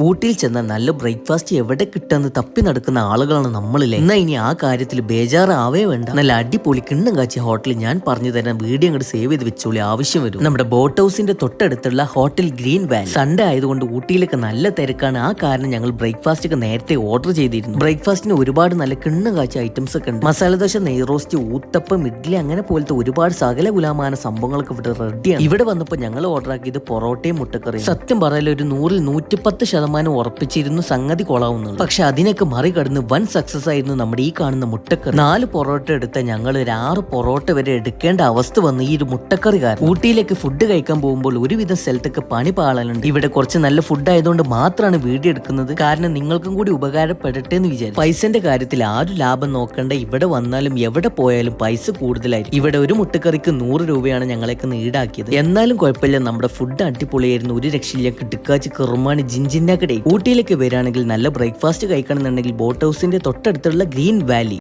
ഊട്ടിയിൽ ചെന്നാൽ നല്ല ബ്രേക്ക്ഫാസ്റ്റ് എവിടെ കിട്ടുമെന്ന് തപ്പി നടക്കുന്ന ആളുകളാണ് നമ്മളില്ലേ. എന്നാ ഇനി ആ കാര്യത്തിൽ ബേജാറാവേ വേണ്ട. നല്ല അടിപൊളി കിണ്ണം കാച്ചിയ ഹോട്ടലിൽ ഞാൻ പറഞ്ഞു തരാൻ വീഡിയോ അങ്ങോട്ട് സേവ് ചെയ്ത് വെച്ചോളി, ആവശ്യം വരും. നമ്മുടെ ബോട്ട് ഹൗസിന്റെ തൊട്ടടുത്തുള്ള ഹോട്ടൽ ഗ്രീൻ വാലി. സൺഡേ ആയതുകൊണ്ട് ഊട്ടിയിലൊക്കെ നല്ല തിരക്കാണ്. ആ കാരണം ഞങ്ങൾ ബ്രേക്ക്ഫാസ്റ്റ് ഒക്കെ നേരത്തെ ഓർഡർ ചെയ്തിരുന്നു. ബ്രേക്ക്ഫാസ്റ്റിന് ഒരുപാട് നല്ല കിണ്ണം കാച്ചിയ ഐറ്റംസ് ഒക്കെ ഉണ്ട്. മസാലദോശ, നെയ് റോസ്റ്റ്, ഊത്തപ്പം, ഇഡ്ഡലി അങ്ങനെ പോലത്തെ ഒരുപാട് സകല ഗുലാമാന സംഭവങ്ങളൊക്കെ ഇവിടെ റെഡിയാണ്. ഇവിടെ വന്നപ്പോൾ ഞങ്ങൾ ഓർഡർ ആക്കിയത് പൊറോട്ടയും മുട്ടക്കറിയും. സത്യം പറയാൻ ഒരു 100-110% ഉറപ്പിച്ചിരുന്നു സംഗതി കൊള്ളാവുന്നുള്ളൂ. പക്ഷെ അതിനൊക്കെ മറികടന്ന് വൻ സക്സസ് ആയിരുന്നു നമ്മുടെ ഈ കാണുന്ന മുട്ടക്കറി. 4 പൊറോട്ട എടുത്ത ഞങ്ങൾ ഒരു 6 പൊറോട്ട വരെ എടുക്കേണ്ട അവസ്ഥ വന്ന് ഈ ഒരു മുട്ടക്കറി കാരണം. ഊട്ടിയിലേക്ക് ഫുഡ് കഴിക്കാൻ പോകുമ്പോൾ ഒരുവിധം സ്ഥലത്തൊക്കെ പണി പാളലുണ്ട്. ഇവിടെ കുറച്ച് നല്ല ഫുഡ് ആയതുകൊണ്ട് മാത്രമാണ് വീഡിയോ എടുക്കുന്നത്. കാരണം നിങ്ങൾക്കും കൂടി ഉപകാരപ്പെടട്ടെ എന്ന് വിചാരിച്ചു. പൈസന്റെ കാര്യത്തിൽ ആരും ലാഭം നോക്കണ്ട. ഇവിടെ വന്നാലും എവിടെ പോയാലും പൈസ കൂടുതലായിരിക്കും. ഇവിടെ ഒരു മുട്ടക്കറിക്ക് 100 രൂപയാണ് ഞങ്ങളൊക്കെ ഈടാക്കിയത്. എന്നാലും കുഴപ്പമില്ല, നമ്മുടെ ഫുഡ് അടിപൊളിയായിരുന്നു. ഒരു രക്ഷയില്ല. കിടുക്കാച്ചി, കുറുമാണി, ജിഞ്ചിന്നൊക്കെ. ഊട്ടിയിലേക്ക് വരികയാണെങ്കിൽ നല്ല ബ്രേക്ക്ഫാസ്റ്റ് കഴിക്കണമെന്നുണ്ടെങ്കിൽ ബോട്ട് ഹൗസിന്റെ തൊട്ടടുത്തുള്ള ഗ്രീൻ വാലി